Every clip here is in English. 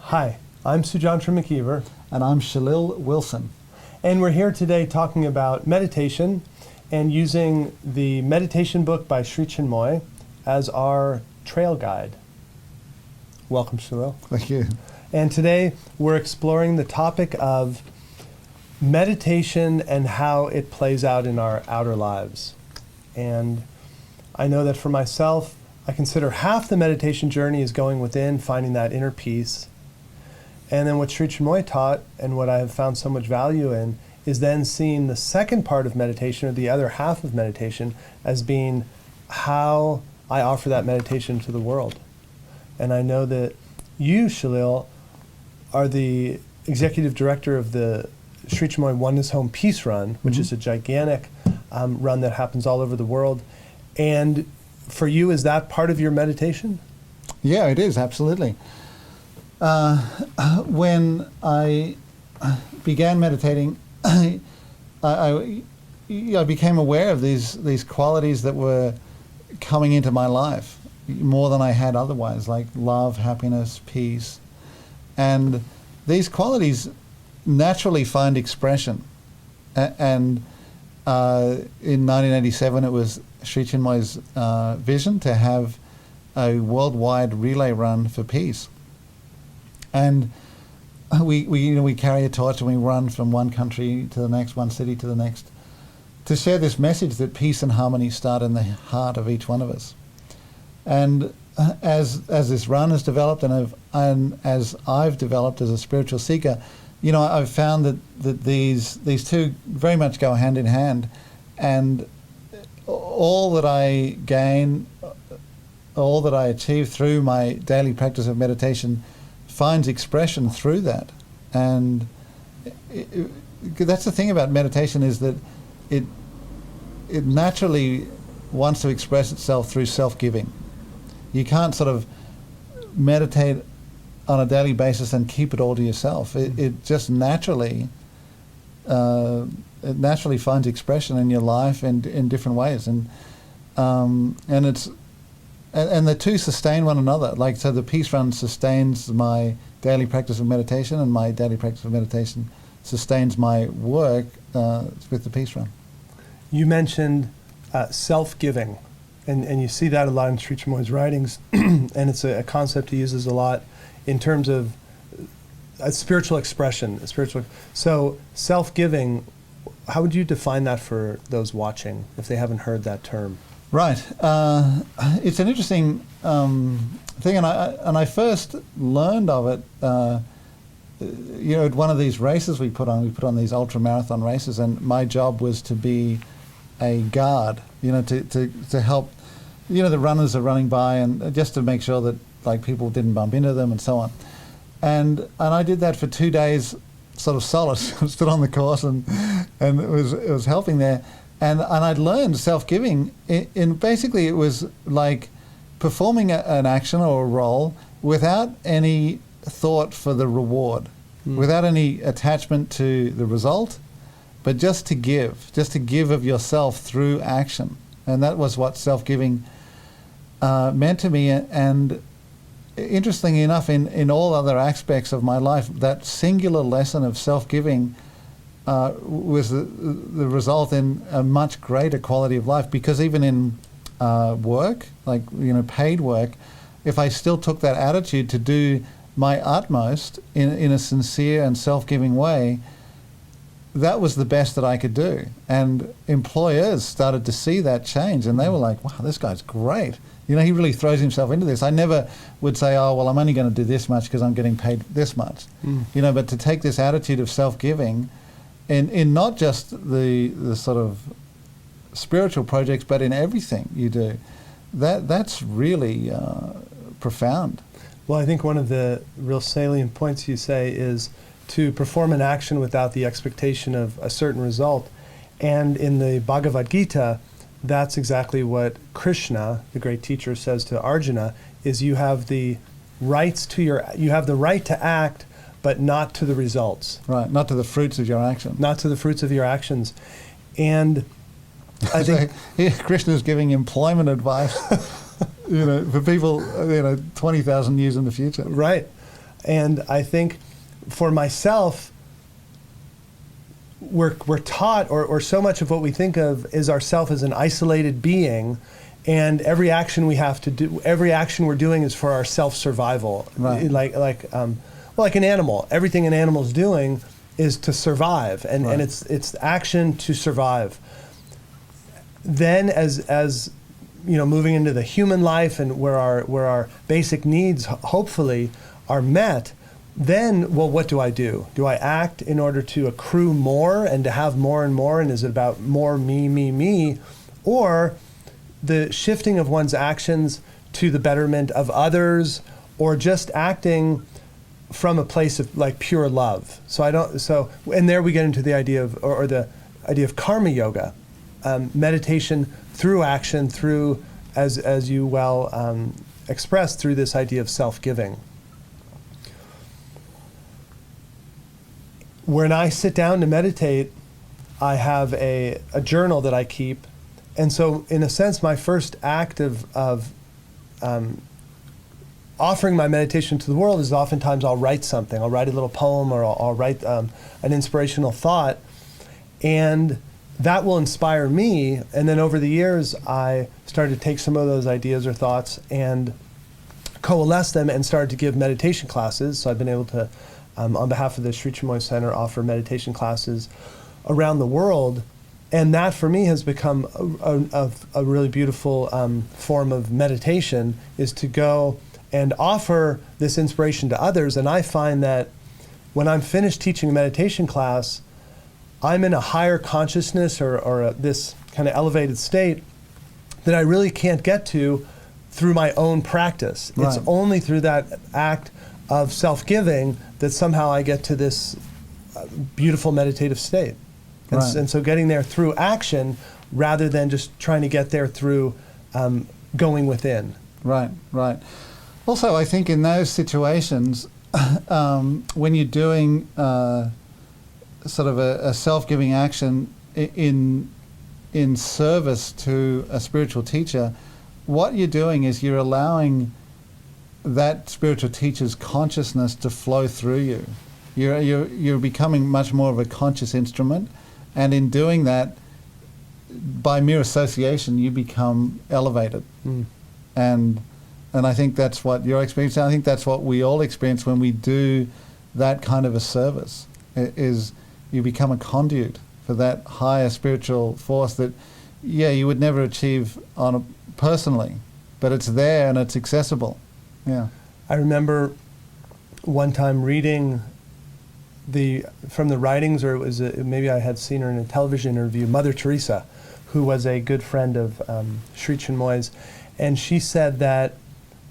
Hi, I'm Sujantra McKeever. And I'm Shalil Wilson. And we're here today talking about meditation and using the meditation book by Sri Chinmoy as our trail guide. Welcome, Shalil. Thank you. And today we're exploring the topic of meditation and how it plays out in our outer lives. And I know that for myself, I consider half the meditation journey is going within, finding that inner peace. And then what Sri Chinmoy taught, and what I have found so much value in, is then seeing the second part of meditation, or the other half of meditation, as being how I offer that meditation to the world. And I know that you, Shalil, are the executive director of the Sri Chinmoy Oneness Home Peace Run, which is a gigantic run that happens all over the world. And for you, is that part of your meditation? Yeah, it is, absolutely. When I began meditating, I became aware of these qualities that were coming into my life more than I had otherwise, like love, happiness, peace. And these qualities naturally find expression. And in 1987, it was Sri Chinmoy's vision to have a worldwide relay run for peace. And we carry a torch and we run from one country to the next, one city to the next, to share this message that peace and harmony start in the heart of each one of us. And as this run has developed, and as I've developed as a spiritual seeker, I've found that these two very much go hand in hand, and all that I gain, all that I achieve through my daily practice of meditation finds expression through that. And that's the thing about meditation, is that it naturally wants to express itself through self-giving. You can't sort of meditate on a daily basis and keep it all to yourself. It just naturally finds expression in your life and in different ways, and the two sustain one another. Like, so the Peace Run sustains my daily practice of meditation, and my daily practice of meditation sustains my work with the Peace Run. You mentioned self-giving, and you see that a lot in Sri Chinmoy's writings, and it's a concept he uses a lot in terms of a spiritual expression. So self-giving, how would you define that for those watching, if they haven't heard that term? Right. It's an interesting thing, and I first learned of it, at one of these races we put on. We put on these ultra marathon races, and my job was to be a guard, to help. The runners are running by, and just to make sure that people didn't bump into them and so on. And I did that for 2 days, sort of solid. Stood on the course, and it was helping there. And I'd learned self-giving. In basically, it was like performing an action or a role without any thought for the reward, without any attachment to the result, but just to give of yourself through action. And that was what self-giving meant to me. And interestingly enough, in all other aspects of my life, that singular lesson of self-giving was the result in a much greater quality of life. Because even in work, paid work, if I still took that attitude to do my utmost in a sincere and self-giving way, that was the best that I could do. And employers started to see that change, and they were like, wow, this guy's great. He really throws himself into this. I never would say, oh, well, I'm only going to do this much because I'm getting paid this much. But to take this attitude of self-giving in not just the sort of spiritual projects, but in everything you do, that's really profound. Well, I think one of the real salient points you say is to perform an action without the expectation of a certain result. And in the Bhagavad Gita, that's exactly what Krishna, the great teacher, says to Arjuna, is you have the right to act, but not to the results. Right, not to the fruits of your action. Not to the fruits of your actions. And I think Krishna's giving employment advice. for people, 20,000 years in the future. Right. And I think for myself, we're taught, or so much of what we think of is ourself as an isolated being, and every action we have to do, every action we're doing is for our self-survival. Right. Like an animal. Everything an animal's doing is to survive, and it's action to survive. Then as moving into the human life and where our basic needs hopefully are met, then, well, what do I do? Do I act in order to accrue more and to have more and more, and is it about more me? Or the shifting of one's actions to the betterment of others, or just acting from a place of like pure love. And there we get into the idea of, or the idea of karma yoga, meditation through action, through, as you well expressed, through this idea of self-giving. When I sit down to meditate, I have a journal that I keep. And so, in a sense, my first act of offering my meditation to the world is oftentimes I'll write something. I'll write a little poem, or I'll write an inspirational thought. And that will inspire me. And then over the years, I started to take some of those ideas or thoughts and coalesce them and started to give meditation classes. So I've been able to, on behalf of the Sri Chinmoy Center, offer meditation classes around the world. And that for me has become a really beautiful form of meditation, is to go and offer this inspiration to others. And I find that when I'm finished teaching a meditation class, I'm in a higher consciousness or this kind of elevated state that I really can't get to through my own practice. Right. It's only through that act of self-giving that somehow I get to this beautiful meditative state. Right. And so getting there through action rather than just trying to get there through going within. Right. Also, I think in those situations, when you're doing sort of a self-giving action in service to a spiritual teacher, what you're doing is you're allowing that spiritual teacher's consciousness to flow through you. You're becoming much more of a conscious instrument, and in doing that, by mere association, you become elevated. And I think that's what you're experiencing. I think that's what we all experience when we do that kind of a service, is you become a conduit for that higher spiritual force that, you would never achieve personally, but it's there and it's accessible. Yeah. I remember one time reading from the writings, or it was maybe I had seen her in a television interview, Mother Teresa, who was a good friend of Sri Chinmoy's, and she said that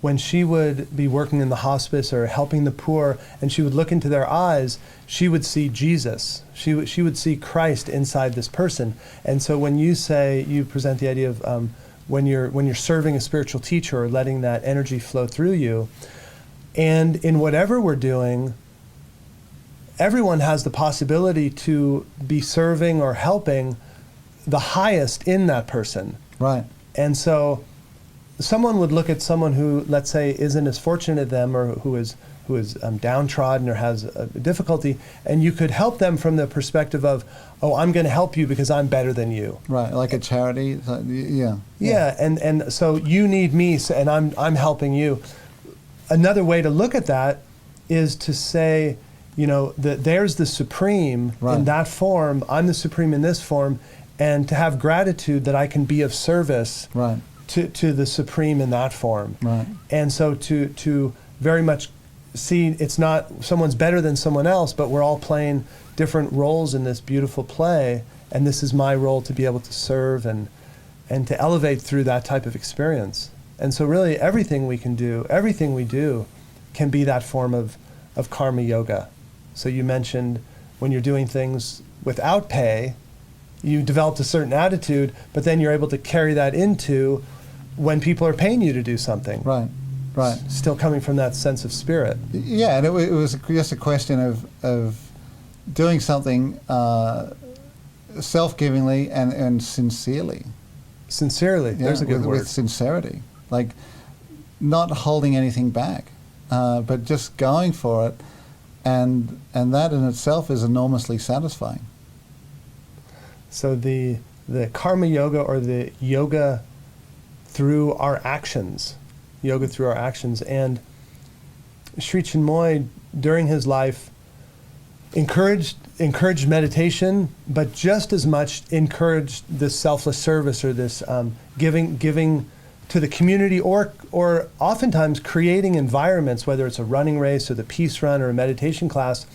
when she would be working in the hospice or helping the poor, and she would look into their eyes, she would see Jesus. She would see Christ inside this person. And so when you present the idea of when you're serving a spiritual teacher or letting that energy flow through you, and in whatever we're doing, everyone has the possibility to be serving or helping the highest in that person. Right. And so someone would look at someone who, let's say, isn't as fortunate as them, or who is downtrodden or has a difficulty, and you could help them from the perspective of, oh, I'm going to help you because I'm better than you. Right, like a charity. Yeah, and so you need me, and I'm helping you. Another way to look at that is to say, that there's the Supreme in that form, I'm the Supreme in this form, and to have gratitude that I can be of service to the Supreme in that form. Right. And so to very much see it's not someone's better than someone else, but we're all playing different roles in this beautiful play, and this is my role to be able to serve and to elevate through that type of experience. And so really everything we do can be that form of karma yoga. So you mentioned when you're doing things without pay, you developed a certain attitude, but then you're able to carry that into when people are paying you to do something. Right. Still coming from that sense of spirit. Yeah, and it was just a question of doing something self-givingly and sincerely. Sincerely, there's a good word. With sincerity. like not holding anything back, but just going for it, and that in itself is enormously satisfying. So the karma yoga, or the yoga through our actions, and Sri Chinmoy during his life encouraged meditation, but just as much encouraged this selfless service, or this giving to the community, or oftentimes creating environments, whether it's a running race or the peace run or a meditation class,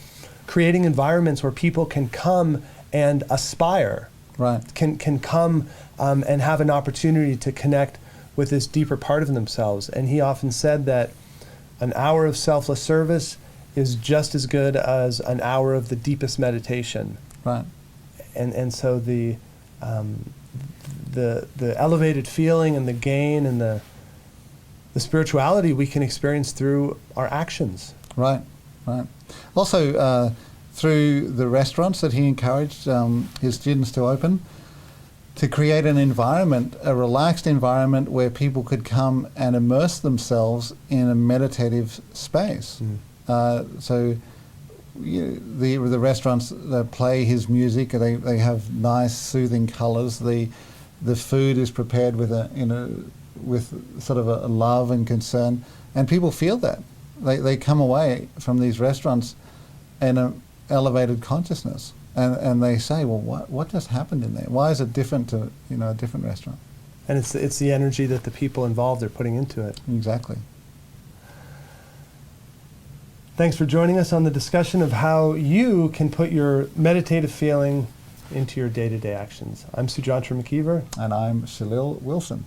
creating environments where people can come and aspire, Right. can come and have an opportunity to connect with this deeper part of themselves. And he often said that an hour of selfless service is just as good as an hour of the deepest meditation. Right. And so the elevated feeling and the gain and the spirituality we can experience through our actions. Right. Right. Also, through the restaurants that he encouraged his students to open, to create an environment, a relaxed environment where people could come and immerse themselves in a meditative space. So the restaurants that play his music, they have nice soothing colours. The food is prepared with with sort of a love and concern, and people feel that. They come away from these restaurants in an elevated consciousness, and they say, well, what just happened in there? Why is it different to a different restaurant? And it's the energy that the people involved are putting into it. Exactly. Thanks for joining us on the discussion of how you can put your meditative feeling into your day-to-day actions. I'm Sujantra McKeever. And I'm Shalil Wilson.